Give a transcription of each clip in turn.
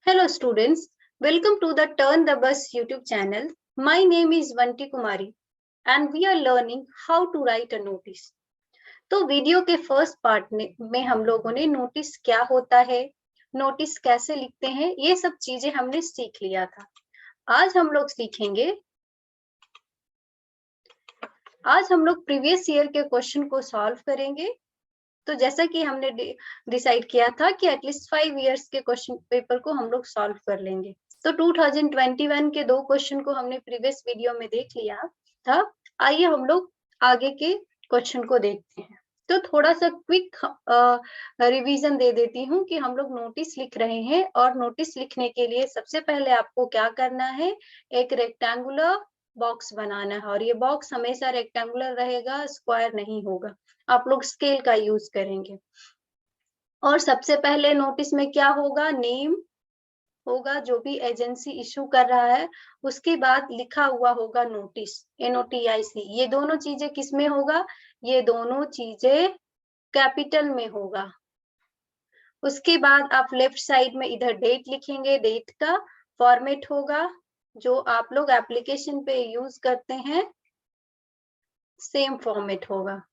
Hello students, welcome to the Turn the Bus YouTube channel. My name is Vanti Kumari and we are learning how to write a notice. तो video के first part में हम लोगों ने notice क्या होता है, notice कैसे लिखते हैं, ये सब चीजें हमने सीख लिया था। आज हम लोग प्रीवियस ईयर के क्वेश्चन को सॉल्व करेंगे। तो जैसा कि हमने डिसाइड किया था कि एटलीस्ट 5 इयर्स के क्वेश्चन पेपर को हम लोग सॉल्व कर लेंगे। तो 2021 के 2 क्वेश्चन को हमने प्रीवियस वीडियो में देख लिया था। आइए हम लोग आगे के क्वेश्चन को देखते हैं। तो थोड़ा सा क्विक रिवीजन दे देती हूँ कि हम लोग नोटिस लिख रहे हैं और नोटिस लिखने के लिए सबसे पहले आपको क्या करना है, एक रेक्टेंगुलर बॉक्स बनाना है और ये बॉक्स हमेशा रेक्टेंगुलर रहेगा, स्क्वायर नहीं होगा। आप लोग स्केल का यूज करेंगे और सबसे पहले नोटिस में क्या होगा, नेम होगा जो भी एजेंसी इशू कर रहा है, उसके बाद लिखा हुआ होगा नोटिस, NOTIC। ये दोनों चीजें किस में होगा, ये दोनों चीजें कैपिटल में होगा। उसके बाद आप लेफ्ट साइड में इधर डेट लिखेंगे, डेट का फॉर्मेट होगा जो आप लोग एप्लीकेशन पे यूज करते हैं, सेम फॉर्मेट होगा।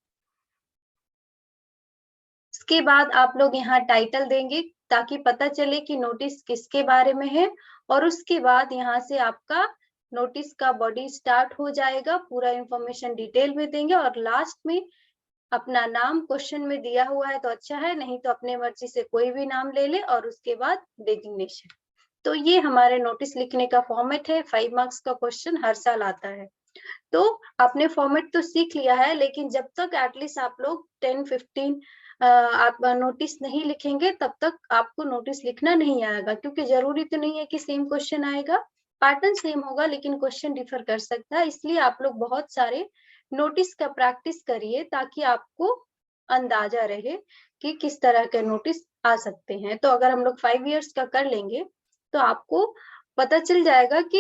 उसके बाद आप लोग यहाँ टाइटल देंगे ताकि पता चले कि नोटिस किसके बारे में है और उसके बाद यहाँ से आपका नोटिस का बॉडी स्टार्ट हो जाएगा, पूरा इंफॉर्मेशन डिटेल में देंगे और लास्ट में अपना नाम, क्वेश्चन में दिया हुआ है तो अच्छा है, नहीं तो अपने मर्जी से कोई भी नाम ले ले और उसके बाद डेजिग्नेशन। तो ये हमारे नोटिस लिखने का फॉर्मेट है। 5 मार्क्स का क्वेश्चन हर साल आता है। तो आपने फॉर्मेट तो सीख लिया है, लेकिन जब तक एटलीस्ट आप लोग 10-15 आप नोटिस नहीं लिखेंगे तब तक आपको नोटिस लिखना नहीं आएगा, क्योंकि जरूरी तो नहीं है कि सेम क्वेश्चन आएगा, पैटर्न सेम होगा लेकिन क्वेश्चन डिफर कर सकता है। इसलिए आप लोग बहुत सारे नोटिस का प्रैक्टिस करिए ताकि आपको अंदाजा रहे कि किस तरह के नोटिस आ सकते हैं। तो अगर हम लोग 5 इयर्स का कर लेंगे तो आपको पता चल जाएगा कि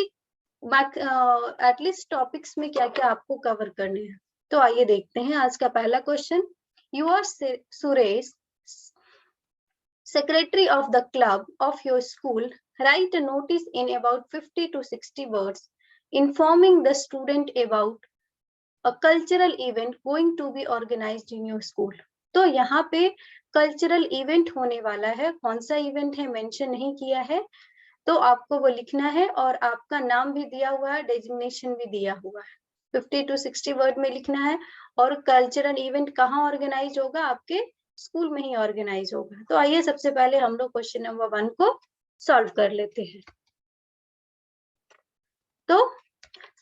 एटलीस्ट टॉपिक्स में क्या क्या आपको कवर करने हैं। तो आइए देखते हैं आज का पहला क्वेश्चन। You are Suresh, secretary of the club of your school, write a notice in about 50 to 60 words informing the student about a cultural event going to be organized in your school। तो यहाँ पे कल्चरल इवेंट होने वाला है, कौन सा event है mention नहीं किया है, तो आपको वो लिखना है और आपका नाम भी दिया हुआ है, डेजिग्नेशन भी दिया हुआ है। 50 to 60 वर्ड में लिखना है और कल्चरल इवेंट कहाँ ऑर्गेनाइज होगा, आपके स्कूल में ही ऑर्गेनाइज होगा। तो आइए सबसे पहले हम लोग क्वेश्चन नंबर 1 को सॉल्व कर लेते हैं। तो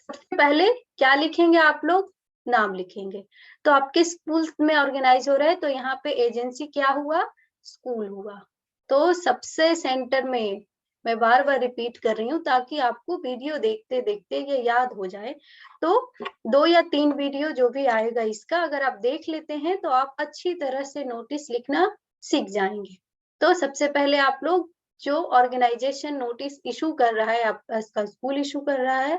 सबसे पहले क्या लिखेंगे आप लोग, नाम लिखेंगे। तो आपके स्कूल में ऑर्गेनाइज हो रहा है तो यहाँ पे एजेंसी क्या हुआ, स्कूल हुआ। तो सबसे सेंटर में, मैं बार बार रिपीट कर रही हूँ ताकि आपको वीडियो देखते देखते ये याद हो जाए। तो 2 या 3 वीडियो जो भी आएगा इसका अगर आप देख लेते हैं तो आप अच्छी तरह से नोटिस लिखना सीख जाएंगे। तो सबसे पहले आप लोग जो ऑर्गेनाइजेशन नोटिस इशू कर रहा है, आपका स्कूल इशू कर रहा है,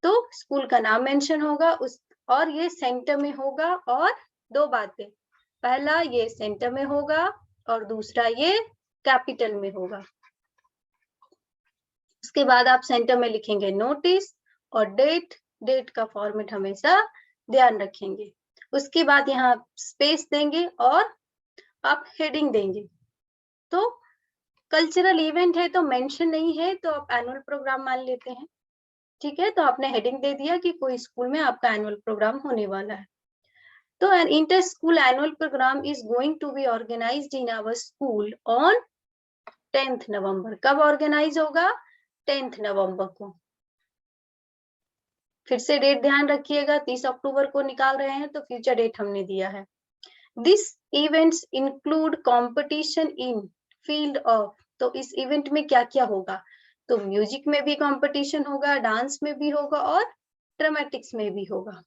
तो स्कूल का नाम मेंशन होगा उस, और ये सेंटर में होगा। और 2 बातें, पहला ये सेंटर में होगा और दूसरा ये कैपिटल में होगा। उसके बाद आप सेंटर में लिखेंगे नोटिस और डेट, डेट का फॉर्मेट हमेशा ध्यान रखेंगे। उसके बाद यहाँ स्पेस देंगे और आप हेडिंग देंगे। तो कल्चरल इवेंट है तो मेंशन नहीं है तो आप एनुअल प्रोग्राम मान लेते हैं, ठीक है। तो आपने हेडिंग दे दिया कि कोई स्कूल में आपका एनुअल प्रोग्राम होने वाला है। तो an inter school annual program is going to be organised in our school on 10th November. कब ऑर्गेनाइज होगा, 10th नवंबर को। फिर से डेट ध्यान रखिएगा, 30 अक्टूबर को निकाल रहे हैं तो फ्यूचर डेट हमने दिया है। This events include competition in field of, तो इस इवेंट में क्या क्या होगा, तो म्यूजिक में भी कंपटीशन होगा, डांस में भी होगा और ड्रामेटिक्स में भी होगा।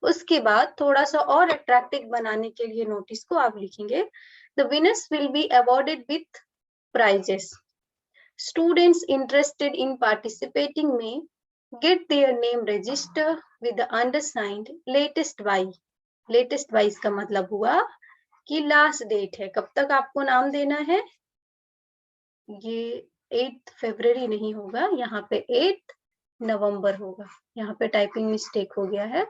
उसके बाद थोड़ा सा और अट्रैक्टिव बनाने के लिए नोटिस को आप लिखेंगे, the winners will be awarded with prizes. Students interested in participating में get their name register with the undersigned latest by। latest by का मतलब हुआ कि लास्ट डेट है, कब तक आपको नाम देना है, ये 8 फरवरी नहीं होगा, यहाँ पे 8 नवंबर होगा। यहाँ पे टाइपिंग मिस्टेक हो गया है,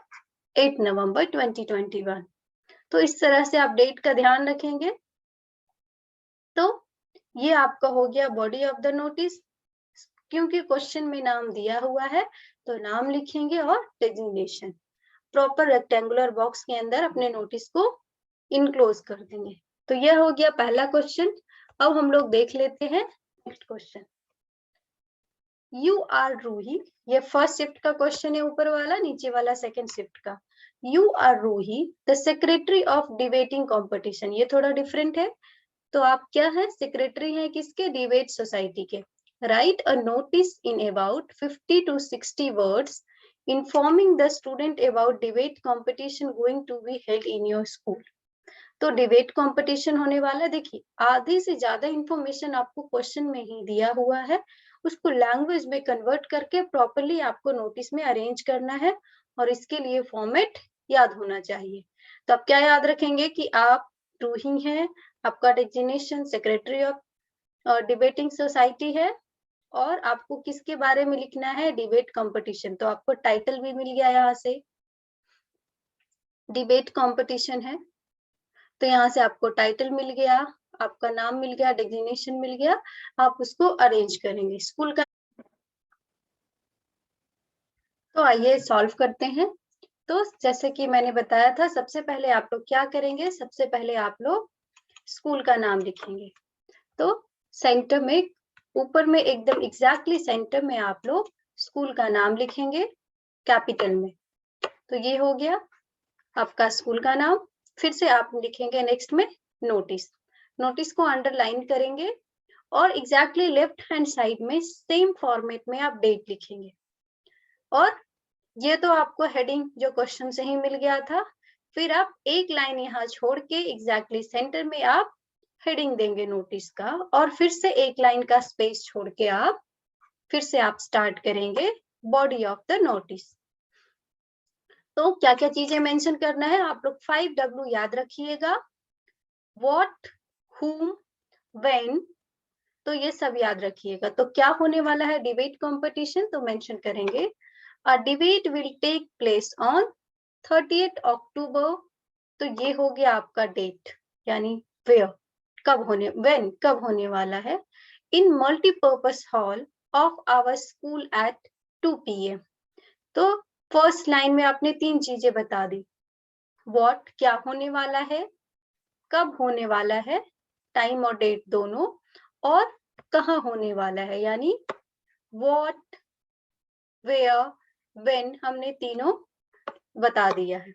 8 नवंबर 2021। तो इस तरह से आप डेट का ध्यान रखेंगे। तो ये आपका हो गया बॉडी ऑफ द नोटिस। क्योंकि क्वेश्चन में नाम दिया हुआ है तो नाम लिखेंगे और डेजिग्नेशन। प्रॉपर रेक्टेंगुलर बॉक्स के अंदर अपने नोटिस को इनक्लोज कर देंगे। तो यह हो गया पहला क्वेश्चन। अब हम लोग देख लेते हैं next question. You are Ruhi, ये फर्स्ट शिफ्ट का क्वेश्चन है, ऊपर वाला, नीचे वाला सेकंड शिफ्ट का। You are Ruhi the secretary of debating competition, ये थोड़ा डिफरेंट है। तो आप क्या है, सेक्रेटरी है किसके, डिबेट सोसाइटी के। Write a notice in about 50 to 60 words informing the student about debate competition going to be held in your school. तो डिबेट कंपटीशन होने वाला है। देखिए आधे से ज्यादा इंफॉर्मेशन आपको क्वेश्चन में ही दिया हुआ है, उसको लैंग्वेज में कन्वर्ट करके प्रॉपरली आपको नोटिस में अरेंज करना है, और इसके लिए फॉर्मेट याद होना चाहिए। तो आप क्या याद रखेंगे कि आप रूही हैं, आपका designation secretary of debating society है, और आपको किसके बारे में लिखना है, डिबेट कंपटीशन। तो आपको टाइटल भी मिल गया, यहाँ से डिबेट कंपटीशन है, तो यहाँ से आपको टाइटल मिल गया, आपका नाम मिल गया, डेजिग्नेशन मिल गया, आप उसको अरेंज करेंगे स्कूल का। तो आइए सॉल्व करते हैं। तो जैसे कि मैंने बताया था, सबसे पहले आप लोग क्या करेंगे, सबसे पहले आप लोग स्कूल का नाम लिखेंगे। तो सेंटर में, ऊपर में एकदम एग्जैक्टली सेंटर में आप लोग स्कूल का नाम लिखेंगे कैपिटल में। तो ये हो गया आपका स्कूल का नाम। फिर से आप लिखेंगे नेक्स्ट में नोटिस, नोटिस को अंडरलाइन करेंगे, और एग्जैक्टली लेफ्ट हैंड साइड में सेम फॉर्मेट में आप डेट लिखेंगे। और ये तो आपको हेडिंग जो क्वेश्चन से ही मिल गया था। फिर आप एक लाइन यहाँ छोड़ के एग्जैक्टली सेंटर में आप हेडिंग देंगे नोटिस का, और फिर से एक लाइन का स्पेस छोड़ के आप फिर से आप स्टार्ट करेंगे बॉडी ऑफ द नोटिस। तो क्या क्या चीजें मेंशन करना है, आप लोग 5W याद रखिएगा, व्हाट, whom, when, तो ये सब याद रखिएगा। तो क्या होने वाला है, डिबेट कंपटीशन, तो मेंशन करेंगे a debate will take place on 30th October. तो ये हो गया आपका डेट, यानी वेयर, कब होने, व्हेन कब होने वाला है, in multipurpose hall of our school at 2 PM। तो फर्स्ट लाइन में आपने 3 चीजें बता दी, व्हाट क्या होने वाला है, कब होने वाला है, टाइम और डेट दोनों, और कहाँ होने वाला है, यानी व्हाट, वेयर, व्हेन, हमने तीनों बता दिया है।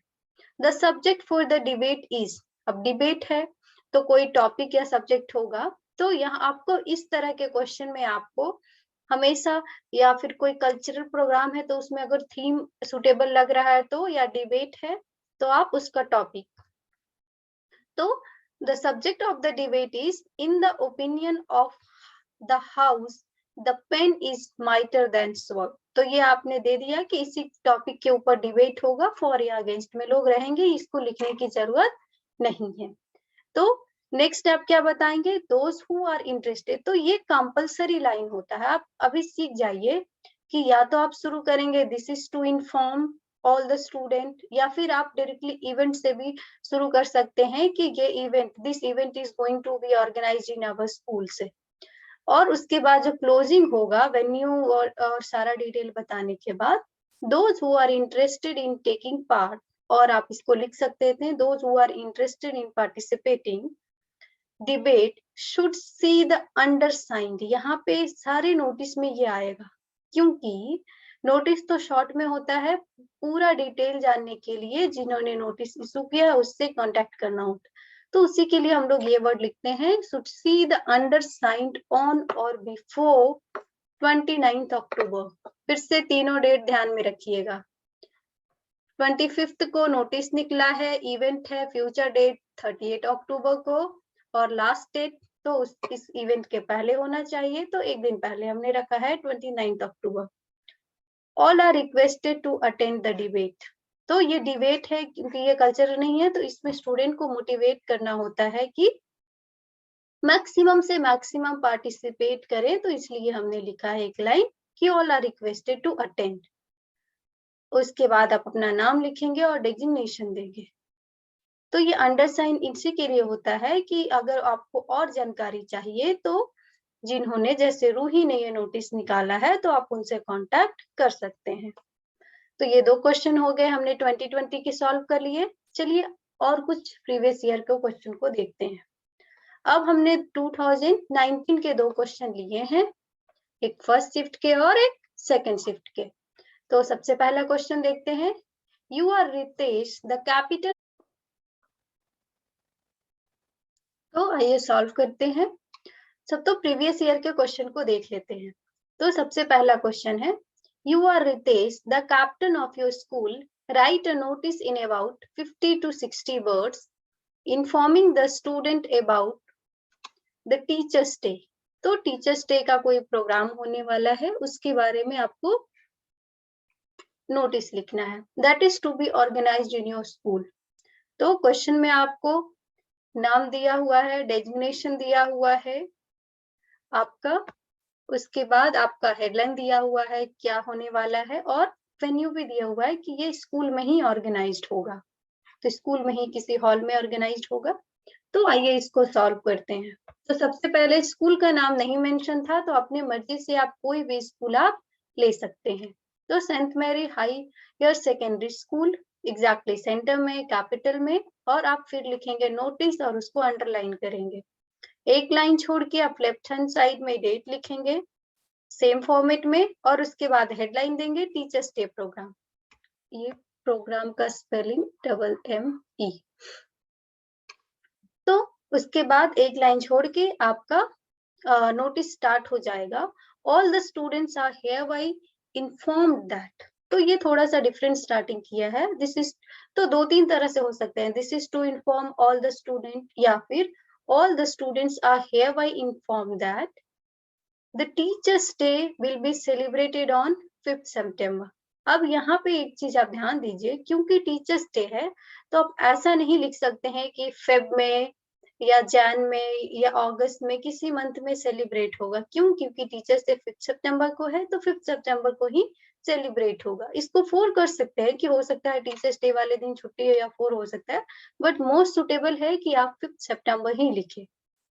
The subject for the debate is, अब डिबेट है तो कोई टॉपिक या सब्जेक्ट होगा। तो यहाँ आपको इस तरह के क्वेश्चन में आपको हमेशा, या फिर कोई कल्चरल प्रोग्राम है तो उसमें अगर थीम सुटेबल लग रहा है तो, या डिबेट है तो आप उसका टॉपिक। तो the subject of the debate is in the opinion of the house the pen is mightier than sword. तो ये आपने दे दिया कि इसी टॉपिक के ऊपर डिबेट होगा, फॉर या अगेंस्ट में लोग रहेंगे, इसको लिखने की जरूरत नहीं है। तो नेक्स्ट आप क्या बताएंगे, दोज हु आर इंटरेस्टेड। तो ये कंपलसरी लाइन होता है, आप अभी सीख जाइए कि या तो आप शुरू करेंगे this is to inform all the student, या फिर आप डायरेक्टली इवेंट से भी शुरू कर सकते हैं कि ये event, this event is going to be organised in our school से। और उसके बाद जो क्लोजिंग होगा वेन्यू और सारा डिटेल बताने के बाद, those who are interested in taking part, और आप इसको लिख सकते थे those who are interested in participating debate should see the undersigned. यहाँ पे सारे नोटिस में ये आएगा, क्योंकि नोटिस तो शॉर्ट में होता है, पूरा डिटेल जानने के लिए जिन्होंने नोटिस इशू किया उससे कांटेक्ट करना होता है। तो उसी के लिए हम लोग ये वर्ड लिखते हैं, शुड सी द अंडरसाइंड ऑन और बिफोर 29th अक्टूबर। फिर से तीनों डेट ध्यान में रखिएगा। 25th को नोटिस निकला है, इवेंट है, फ्यूचर डेट 38 अक्टूबर को, और लास्ट डेट तो इस इवेंट के पहले होना चाहिए, तो एक दिन पहले हमने रखा है 29th October. All are requested to attend the debate. तो ये डिबेट है क्योंकि ये कल्चर नहीं है, तो इसमें स्टूडेंट को मोटिवेट करना होता है कि मैक्सिमम से मैक्सिमम पार्टिसिपेट करें, तो इसलिए हमने लिखा है एक लाइन कि all are requested to attend. उसके बाद आप अपना नाम लिखेंगे और डेजिग्नेशन देंगे। तो ये अंडरसाइन इसी के लिए होता है कि अगर आपको और जानकारी चाहिए तो जिन्होंने, जैसे रूही ने ये नोटिस निकाला है, तो आप उनसे कांटेक्ट कर सकते हैं। तो ये 2 क्वेश्चन हो गए, हमने 2020 के सॉल्व कर लिए। चलिए और कुछ प्रीवियस ईयर के क्वेश्चन को देखते हैं। अब हमने 2019 के 2 क्वेश्चन लिए हैं, एक फर्स्ट शिफ्ट के और एक सेकंड शिफ्ट के। तो सबसे पहला क्वेश्चन देखते हैं। You are Ritesh the capital. तो आइए सॉल्व करते हैं। सब तो प्रीवियस ईयर के क्वेश्चन को देख लेते हैं। तो सबसे पहला क्वेश्चन है, you are Ritesh the captain of your school, write a notice in about 50 to 60 words informing the student about the teachers day. तो टीचर्स डे का कोई प्रोग्राम होने वाला है, उसके बारे में आपको नोटिस लिखना है, that is to be organised in your school. तो क्वेश्चन में आपको नाम दिया हुआ है, डेजिग्नेशन दिया हुआ है आपका, उसके बाद आपका हेडलाइन दिया हुआ है क्या होने वाला है, और वेन्यू भी दिया हुआ है कि ये स्कूल में ही ऑर्गेनाइज्ड होगा, तो स्कूल में ही किसी हॉल में ऑर्गेनाइज्ड होगा। तो आइए इसको सॉल्व करते हैं। तो सबसे पहले स्कूल का नाम नहीं मेंशन था, तो अपनी मर्जी से आप कोई भी स्कूल आप ले सकते हैं। तो saint Mary higher secondary school exactly centre में, कैपिटल में, और आप फिर लिखेंगे नोटिस और उसको अंडरलाइन करेंगे। एक लाइन छोड़ के आप लेफ्ट हैंड साइड में डेट लिखेंगे सेम फॉर्मेट में, और उसके बाद हेडलाइन देंगे टीचर्स डे प्रोग्राम। ये प्रोग्राम का स्पेलिंग MME। तो उसके बाद एक लाइन छोड़ के आपका नोटिस स्टार्ट हो जाएगा, all the students are hereby informed that. तो ये थोड़ा सा डिफरेंट स्टार्टिंग किया है, दिस इज, तो 2-3 तरह से हो सकते हैं, this is to inform all the student, या फिर all the students are hereby informed that the teachers day will be celebrated on 5th September। अब यहाँ पे एक चीज आप ध्यान दीजिए, क्योंकि टीचर्स डे है तो आप ऐसा नहीं लिख सकते हैं कि फेब में या जैन में या अगस्त में, किसी मंथ में सेलिब्रेट होगा। क्यों? क्योंकि टीचर्स डे 5th September को है, तो 5th September को ही सेलिब्रेट होगा। इसको 4 कर सकते हैं कि हो सकता है टीचर्स डे वाले दिन छुट्टी है, या 4 हो सकता है, बट मोस्ट सुटेबल है कि आप 5th September ही लिखे।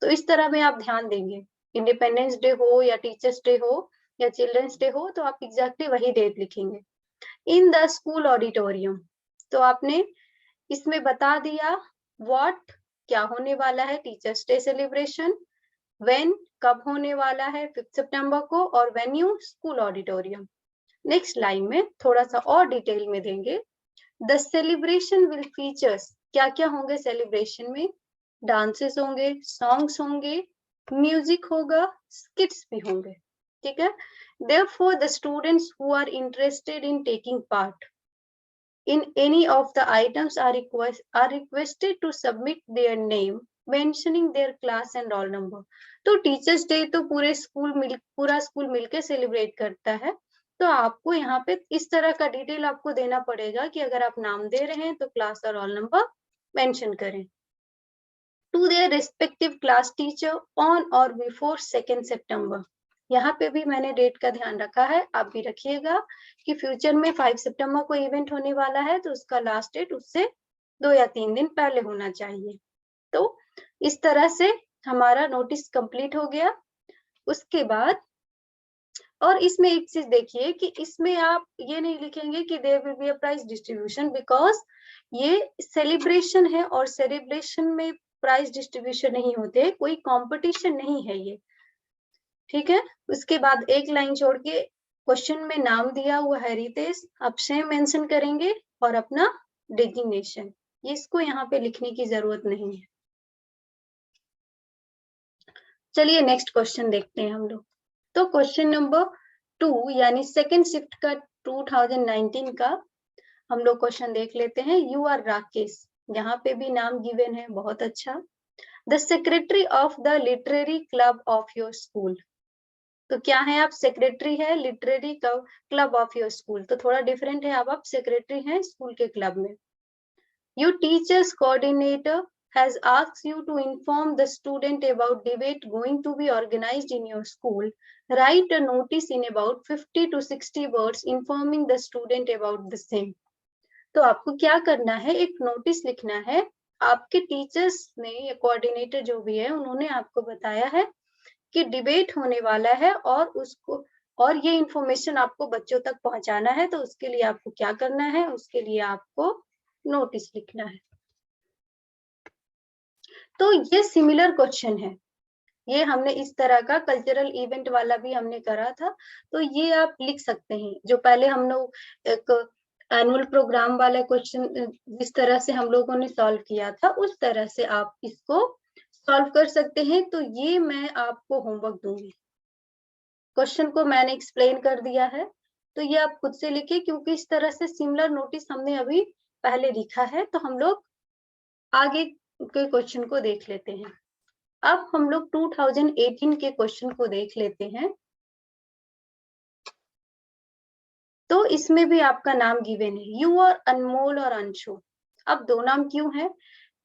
तो इस तरह में आप ध्यान देंगे, इंडिपेंडेंस डे हो या टीचर्स डे हो या चिल्ड्रंस डे हो, तो आप एग्जैक्टली वही डेट लिखेंगे। इन द स्कूल ऑडिटोरियम, तो आपने इसमें बता दिया व्हाट क्या होने वाला है, टीचर्स डे सेलिब्रेशन, व्हेन कब होने वाला है 5th September को, और venue school auditorium. Next line में थोड़ा सा और डिटेल में देंगे, द सेलिब्रेशन विल फीचर्स, क्या क्या होंगे सेलिब्रेशन में, डांसेस होंगे, सॉन्ग्स होंगे, म्यूजिक होगा, स्किट्स भी होंगे, ठीक है। Therefore, the students who are interested in taking part in any of the items are requested to submit their name, mentioning their class and roll number। तो टीचर्स डे तो पूरा स्कूल मिलके सेलिब्रेट करता है, तो आपको यहाँ पे इस तरह का डिटेल आपको देना पड़ेगा कि अगर आप नाम दे रहे हैं तो क्लास और रोल नंबर मेंशन करें। To their respective class teacher on और बिफोर 2nd September। यहाँ पे भी मैंने डेट का ध्यान रखा है, आप भी रखिएगा कि फ्यूचर में 5 सितंबर को इवेंट होने वाला है, तो उसका लास्ट डेट उससे 2 या 3 दिन पहले होना चाहिए। तो इस तरह से हमारा नोटिस कंप्लीट हो गया। उसके बाद और इसमें एक चीज देखिए कि इसमें आप ये नहीं लिखेंगे कि there will be a prize distribution, because ये सेलिब्रेशन है और सेलिब्रेशन में प्राइज डिस्ट्रीब्यूशन नहीं होते, कोई कंपटीशन नहीं है ये, ठीक है। उसके बाद एक लाइन छोड़ के क्वेश्चन में नाम दिया हुआ है रितेश, आप सेम मेंशन करेंगे और अपना डेजिग्नेशन, इसको यहाँ पे लिखने की जरूरत नहीं है। चलिए नेक्स्ट क्वेश्चन देखते हैं हम लोग। तो क्वेश्चन नंबर 2 यानी सेकेंड शिफ्ट का 2019 का हम लोग क्वेश्चन देख लेते हैं। यू आर राकेश, यहाँ पे भी नाम गिवन है, बहुत अच्छा। The secretary of the literary club of your school, तो क्या है आप? सेक्रेटरी है literary club of your school, तो थोड़ा डिफरेंट है, अब आप सेक्रेटरी हैं स्कूल के क्लब में। You teachers coordinator has asked you to inform the student about debate going to be organized in your school, write a notice in about 50 to 60 words informing the student about the same. तो आपको क्या करना है, एक notice लिखना है. आपके teachers ने या कोऑर्डिनेटर जो भी है उन्होंने आपको बताया है कि डिबेट होने वाला है और ये इंफॉर्मेशन आपको बच्चों तक पहुंचाना है. तो उसके लिए आपको क्या करना है, उसके लिए आपको नोटिस लिखना है. तो ये सिमिलर क्वेश्चन है. ये हमने इस तरह का कल्चरल इवेंट वाला भी हमने करा था, तो ये आप लिख सकते हैं. जो पहले हम लोग एक एनुअल प्रोग्राम वाला क्वेश्चन जिस तरह से हम लोगों ने सॉल्व किया था, उस तरह से आप इसको सॉल्व कर सकते हैं. तो ये मैं आपको होमवर्क दूंगी. क्वेश्चन को मैंने एक्सप्लेन कर दिया है, तो ये आप खुद से लिखिए, क्योंकि इस तरह से सिमिलर नोटिस हमने अभी पहले लिखा है. तो हम लोग आगे के क्वेश्चन को देख लेते हैं. अब हम लोग 2018 के क्वेश्चन को देख लेते हैं. तो इसमें भी आपका नाम गिवन है, यू और अनमोल और अंशु. अब दो नाम क्यों है,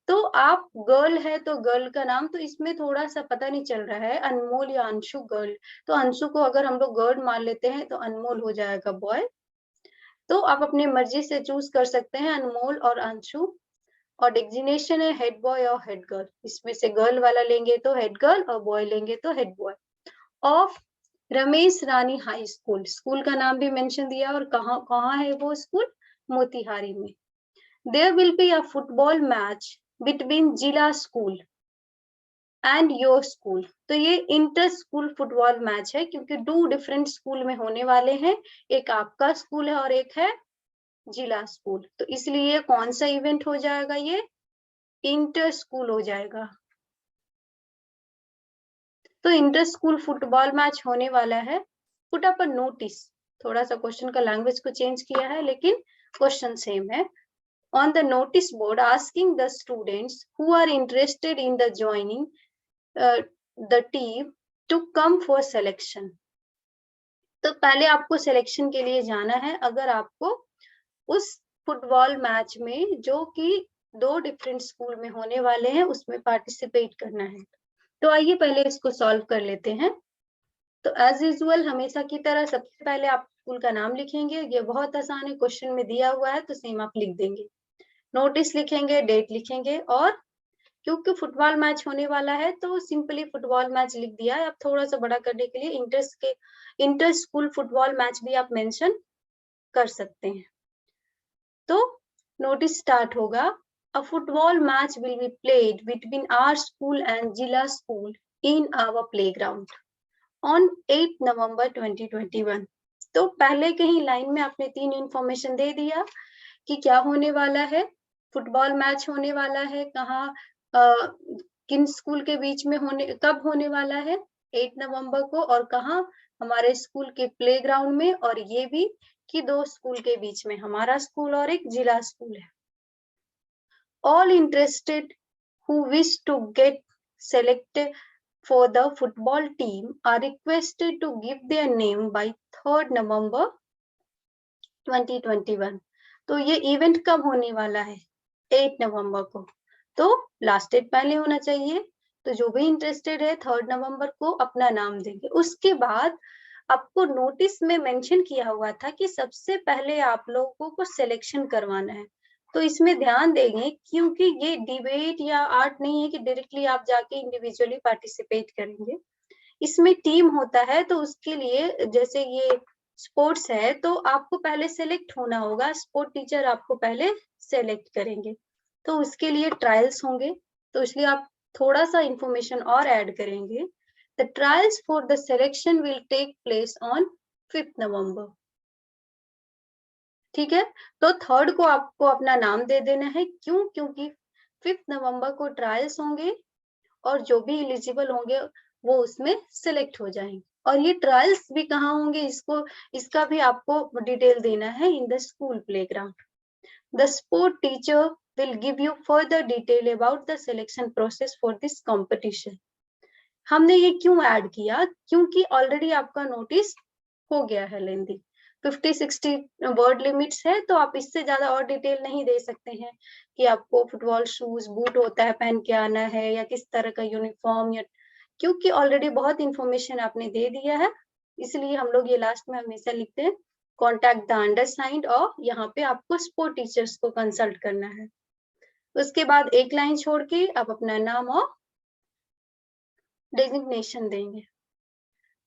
तो आप गर्ल है तो गर्ल का नाम, तो इसमें थोड़ा सा पता नहीं चल रहा है अनमोल या अंशु गर्ल. तो अंशु को अगर हम लोग गर्ल मान लेते हैं तो अनमोल हो जाएगा बॉय. तो आप अपनी मर्जी से चूज कर सकते हैं अनमोल और अंशु. और डेजिग्नेशन है हेड बॉय और हेड गर्ल. इसमें से गर्ल वाला लेंगे तो हेड गर्ल और बॉय लेंगे तो head boy. Of Ramesh Rani high school, school का नाम भी मेंशन दिया और कहाँ है वो स्कूल, मोतिहारी में. There will be a football match between Zila school and your school. तो ये इंटर स्कूल फुटबॉल मैच है, क्योंकि 2 डिफरेंट स्कूल में होने वाले हैं. एक आपका स्कूल है और एक है जिला स्कूल. तो इसलिए कौन सा इवेंट हो जाएगा, ये इंटर स्कूल हो जाएगा. तो इंटर स्कूल फुटबॉल मैच होने वाला है. पुट अप अ नोटिस, थोड़ा सा क्वेश्चन का लैंग्वेज को चेंज किया है लेकिन क्वेश्चन सेम है. On the notice board asking the students who are interested in the joining the team to come for selection. तो पहले आपको सिलेक्शन के लिए जाना है. अगर आपको उस फुटबॉल मैच में जो कि 2 डिफरेंट स्कूल में होने वाले हैं उसमें पार्टिसिपेट करना है. तो आइए पहले इसको सॉल्व कर लेते हैं. तो एज यूजुअल हमेशा की तरह सबसे पहले आप स्कूल का नाम लिखेंगे. ये बहुत आसान है, क्वेश्चन में दिया हुआ है तो सेम आप लिख देंगे. नोटिस लिखेंगे, डेट लिखेंगे, और क्योंकि फुटबॉल मैच होने वाला है तो सिंपली फुटबॉल मैच लिख दिया है. आप थोड़ा सा बड़ा करने के लिए इंटर स्कूल फुटबॉल मैच भी आप मेंशन कर सकते हैं. तो नोटिस स्टार्ट होगा. A football match will be played between our school and Jila school in our playground on 8 November 2021. तो पहले के ही लाइन में आपने 3 इंफॉर्मेशन दे दिया कि क्या होने वाला है. फुटबॉल मैच होने वाला है, कहाँ किन स्कूल के बीच में कब होने वाला है, 8 नवंबर को, और कहाँ, हमारे स्कूल के प्लेग्राउंड में. और ये भी कि 2 स्कूल के बीच में, हमारा स्कूल और एक जिला स्कूल है. All interested who wish to get selected for the football team are requested to give their name by 3rd November 2021. तो ये इवेंट कब होने वाला है, 8 नवंबर को. तो लास्ट डेट पहले होना चाहिए. तो जो भी इंटरेस्टेड है 3rd नवंबर को अपना नाम देंगे. उसके बाद आपको नोटिस में मेंशन किया हुआ था कि सबसे पहले आप लोगों को सिलेक्शन करवाना है. तो इसमें ध्यान देंगे, क्योंकि ये डिबेट या आर्ट नहीं है कि डायरेक्टली आप जाके इंडिविजुअली पार्टिसिपेट करेंगे. इसमें टीम होता है, तो उसके लिए जैसे ये स्पोर्ट्स है तो आपको पहले सेलेक्ट होना होगा. स्पोर्ट टीचर आपको पहले सेलेक्ट करेंगे, तो उसके लिए ट्रायल्स होंगे. तो इसलिए आप थोड़ा सा इंफॉर्मेशन और ऐड करेंगे. The trials for the selection will take place on 5th November. ठीक है. तो 3rd को आपको अपना नाम दे देना है. क्यों, क्योंकि 5th नवंबर को ट्रायल्स होंगे और जो भी एलिजिबल होंगे वो उसमें सिलेक्ट हो जाएंगे. और ये ट्रायल्स भी कहाँ होंगे, इसका भी आपको डिटेल देना है in the school playground. The sport teacher will give you further detail about the selection process for this competition. हमने ये क्यों ऐड किया, क्योंकि ऑलरेडी आपका नोटिस हो गया है लेंदी. 50-60 वर्ड लिमिट्स है, तो आप इससे ज्यादा और डिटेल नहीं दे सकते हैं कि आपको फुटबॉल शूज बूट होता है पहन के आना है या किस तरह का यूनिफॉर्म, या क्योंकि ऑलरेडी बहुत इंफॉर्मेशन आपने दे दिया है, इसलिए हम लोग ये लास्ट में हमेशा लिखते हैं कॉन्टैक्ट द अंडरसाइंड, और यहाँ पे आपको स्पोर्ट टीचर्स को कंसल्ट करना है। उसके बाद एक लाइन छोड़ के आप अपना नाम और डेजिग्नेशन देंगे।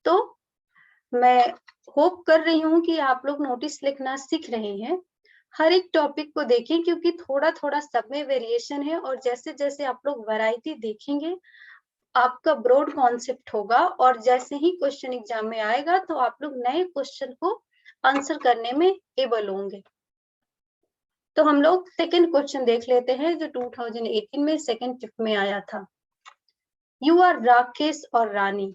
तो मैं होप कर रही हूँ कि आप लोग नोटिस लिखना सीख रहे हैं। हर एक टॉपिक को देखें, क्योंकि थोड़ा थोड़ा सब में वेरिएशन है, और जैसे जैसे आप लोग वैरायटी देखेंगे आपका ब्रॉड कॉन्सेप्ट होगा, और जैसे ही क्वेश्चन एग्जाम में आएगा तो आप लोग नए क्वेश्चन को आंसर करने में एबल होंगे। तो हम लोग सेकंड क्वेश्चन देख लेते हैं जो 2018 में सेकंड शिफ्ट में आया था। यू आर राकेश और रानी,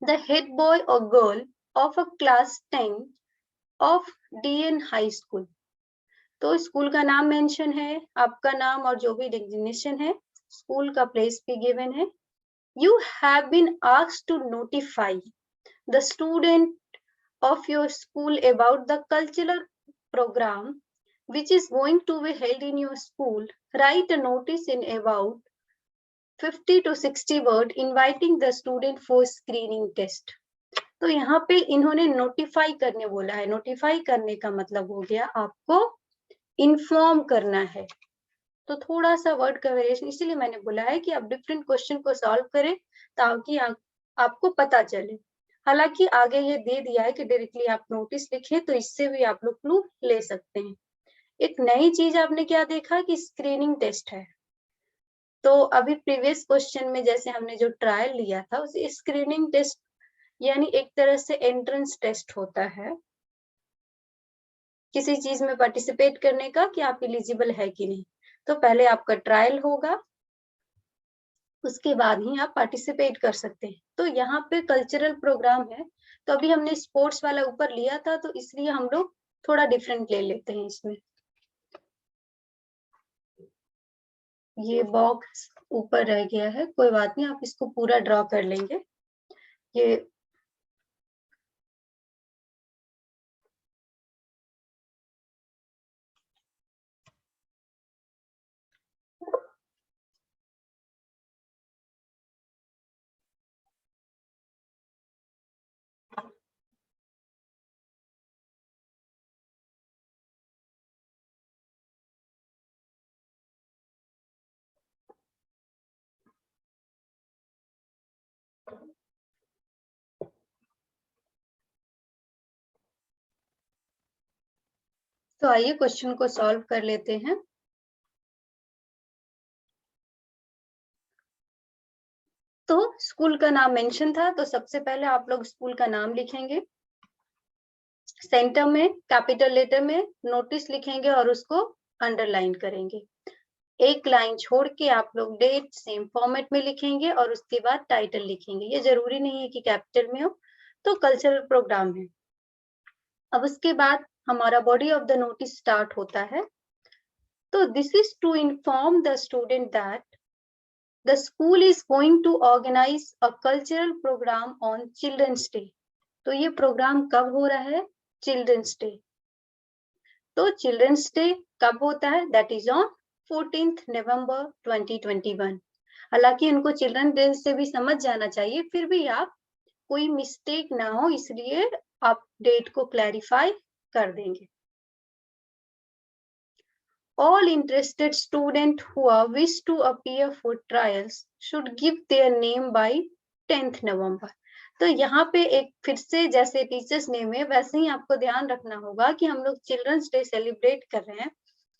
the head boy or girl of a class 10 of DN High School। तो स्कूल का नाम मेंशन है, आपका नाम और जो भी डेजिग्नेशन है, स्कूल का प्लेस भी गिवन है। You have been asked to notify the student of your school about the cultural program which is going to be held in your school. Write a notice in about 50 to 60 word inviting the student for screening test। तो यहाँ पे इन्होंने notify करने बोला है। Notify करने का मतलब हो गया आपको इन्फॉर्म करना है। तो थोड़ा सा वर्ड का वेरिएशन, इसीलिए मैंने बोला है कि आप डिफरेंट क्वेश्चन को सॉल्व करें ताकि आपको पता चले। हालांकि आगे ये दे दिया है कि डायरेक्टली आप नोटिस लिखें, तो इससे भी आप लोग क्लू ले सकते हैं। एक नई चीज आपने क्या देखा कि स्क्रीनिंग टेस्ट है। तो अभी प्रीवियस क्वेश्चन में जैसे हमने जो ट्रायल लिया था उसे स्क्रीनिंग टेस्ट यानी एक तरह से एंट्रेंस टेस्ट होता है किसी चीज में पार्टिसिपेट करने का कि आप एलिजिबल है कि नहीं। तो पहले आपका ट्रायल होगा, उसके बाद ही आप पार्टिसिपेट कर सकते हैं। तो यहाँ पे कल्चरल प्रोग्राम है, तो अभी हमने स्पोर्ट्स वाला ऊपर लिया था, तो इसलिए हम लोग थोड़ा डिफरेंट ले लेते हैं इसमें। ये बॉक्स ऊपर रह गया है, कोई बात नहीं, आप इसको पूरा ड्रॉ कर लेंगे। ये तो आइए क्वेश्चन को सॉल्व कर लेते हैं। तो स्कूल का नाम मेंशन था, तो सबसे पहले आप लोग स्कूल का नाम लिखेंगे, सेंटर में कैपिटल लेटर में नोटिस लिखेंगे और उसको अंडरलाइन करेंगे। एक लाइन छोड़ के आप लोग डेट सेम फॉर्मेट में लिखेंगे और उसके बाद टाइटल लिखेंगे। ये जरूरी नहीं है कि कैपिटल में हो। तो कल्चरल प्रोग्राम है। अब उसके बाद हमारा body of the notice start होता है। तो this is to inform the student that the school is going to organise a cultural programme on children's day. तो ये प्रोग्राम कब हो रहा है? Children's day. तो चिल्ड्रंस डे कब होता है? That is on 14th November 2021। हालांकि उनको चिल्ड्रन डे से भी समझ जाना चाहिए, फिर भी आप कोई मिस्टेक ना हो इसलिए आप डेट को क्लैरिफाई कर देंगे। All interested students who wish to appear for trials should give their name by 10th November। तो यहाँ पे एक फिर से जैसे टीचर्स डे में वैसे ही आपको ध्यान रखना होगा कि हम लोग चिल्ड्रंस डे सेलिब्रेट कर रहे हैं,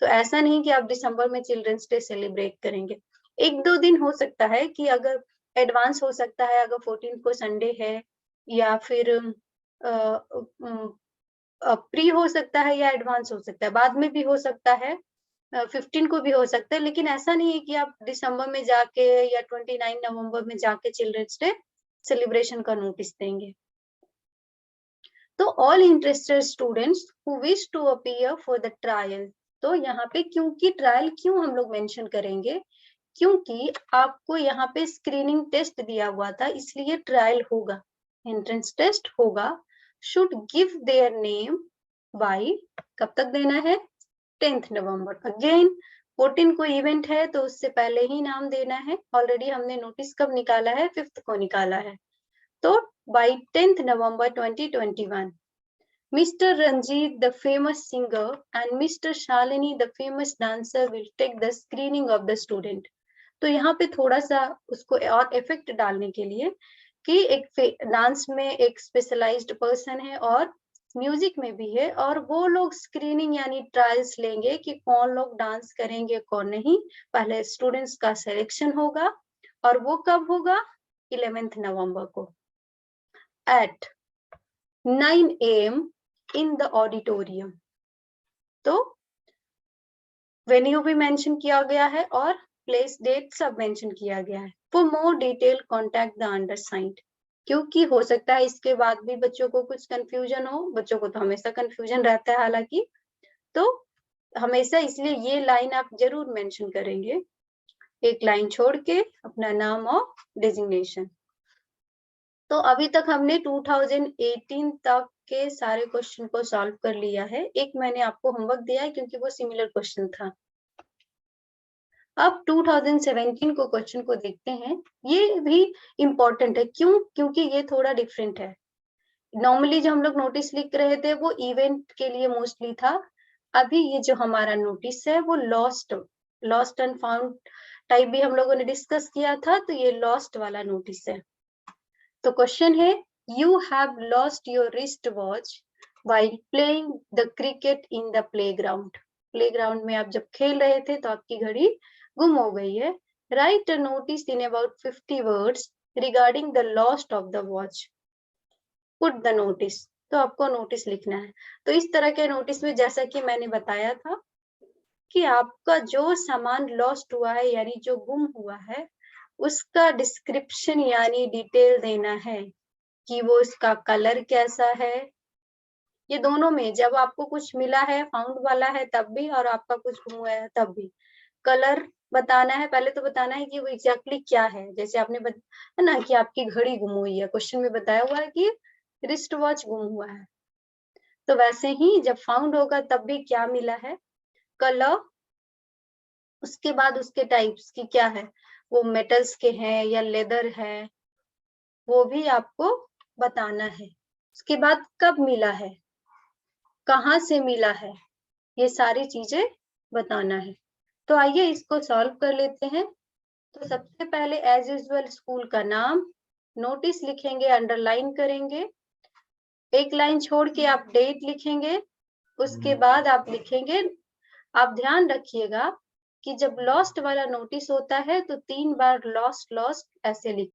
तो ऐसा नहीं कि आप दिसंबर में चिल्ड्रंस डे सेलिब्रेट करेंगे। एक दो दिन हो सकता है कि अगर एडवांस हो सकता है, अगर 14 को संडे है या फिर प्री हो सकता है या एडवांस हो सकता है, बाद में भी हो सकता है, 15 को भी हो सकता है। लेकिन ऐसा नहीं है कि आप दिसंबर में जाके या 29 नवंबर में जाके चिल्ड्रंस डे सेलिब्रेशन का नोटिस देंगे। तो all interested students who wish to appear for the trial. तो यहाँ पे क्योंकि ट्रायल क्यों हम लोग मेंशन करेंगे, क्योंकि आपको यहाँ पे स्क्रीनिंग टेस्ट दिया हुआ था, इसलिए ट्रायल होगा, एंट्रेंस टेस्ट होगा। should give their name by, कब तक देना है? 10th नवंबर। अगेन 14 को इवेंट है तो उससे पहले ही नाम देना है। ऑलरेडी हमने नोटिस कब निकाला है? 5th को निकाला है। तो by 10th November 2021, Mr. Ranjit, the famous singer, and Mr. Shalini, the famous dancer, will take the screening of the student. तो यहाँ पे थोड़ा सा उसको और इफेक्ट डालने के लिए कि एक डांस में एक स्पेशलाइज्ड पर्सन है और म्यूजिक में भी है, और वो लोग स्क्रीनिंग यानी ट्रायल्स लेंगे कि कौन लोग डांस करेंगे कौन नहीं। पहले स्टूडेंट्स का सिलेक्शन होगा और वो कब होगा? 11th नवंबर को at 9 AM in the auditorium। तो वेन्यू भी मेंशन किया गया है और प्लेस डेट सब मेंशन किया गया है। For more detail contact the undersigned. क्योंकि हो सकता है इसके बाद भी बच्चों को कुछ कंफ्यूजन हो, बच्चों को तो हमेशा कंफ्यूजन रहता है हालांकि, तो हमेशा इसलिए ये लाइन आप जरूर मेंशन करेंगे, एक लाइन छोड़ के अपना नाम और डेजिग्नेशन। तो अभी तक हमने 2018 तक के सारे क्वेश्चन को सॉल्व कर लिया है। एक मैंने आपको होमवर्क दिया है क्योंकि वो सिमिलर क्वेश्चन था। अब 2017 को क्वेश्चन को देखते हैं। ये भी इम्पोर्टेंट है, क्यों? क्योंकि ये थोड़ा डिफरेंट है। नॉर्मली जो हम लोग नोटिस लिख रहे थे वो इवेंट के लिए मोस्टली था। अभी ये जो हमारा नोटिस है वो लॉस्ट एंड फाउंड टाइप भी हम लोगों ने डिस्कस किया था, तो ये लॉस्ट वाला नोटिस है। तो क्वेश्चन है, you have lost your wrist watch while playing the cricket in the playground. Playground में आप जब खेल रहे थे तो आपकी घड़ी गुम हो गई है। Right a notice in about 50 words regarding the lost of the watch. Put the notice. तो आपको नोटिस लिखना है। तो इस तरह के नोटिस में जैसा कि मैंने बताया था कि आपका जो सामान लॉस्ट हुआ है यानी जो गुम हुआ है उसका डिस्क्रिप्शन यानी डिटेल देना है कि वो इसका कलर कैसा है। ये दोनों में जब आपको कुछ मिला है, फाउंड वाला है तब भी, और आपका कुछ गुम हुआ है तब भी कलर बताना है। पहले तो बताना है कि वो एग्जैक्टली क्या है। जैसे आपने है ना कि आपकी घड़ी गुम हुई है, क्वेश्चन में बताया हुआ है कि रिस्ट वॉच गुम हुआ है, तो वैसे ही जब फाउंड होगा तब भी क्या मिला है, कलर, उसके बाद उसके टाइप्स की क्या है, वो मेटल्स के हैं या लेदर है, वो भी आपको बताना है। उसके बाद कब मिला है, कहाँ से मिला है, ये सारी चीजें बताना है। तो आइए इसको सॉल्व कर लेते हैं। तो सबसे पहले एज यूजुअल स्कूल का नाम, नोटिस लिखेंगे, अंडरलाइन करेंगे, एक लाइन छोड़ के आप डेट लिखेंगे, उसके बाद आप लिखेंगे। आप ध्यान रखिएगा कि जब लॉस्ट वाला नोटिस होता है तो 3 बार लॉस्ट लॉस्ट ऐसे लिख,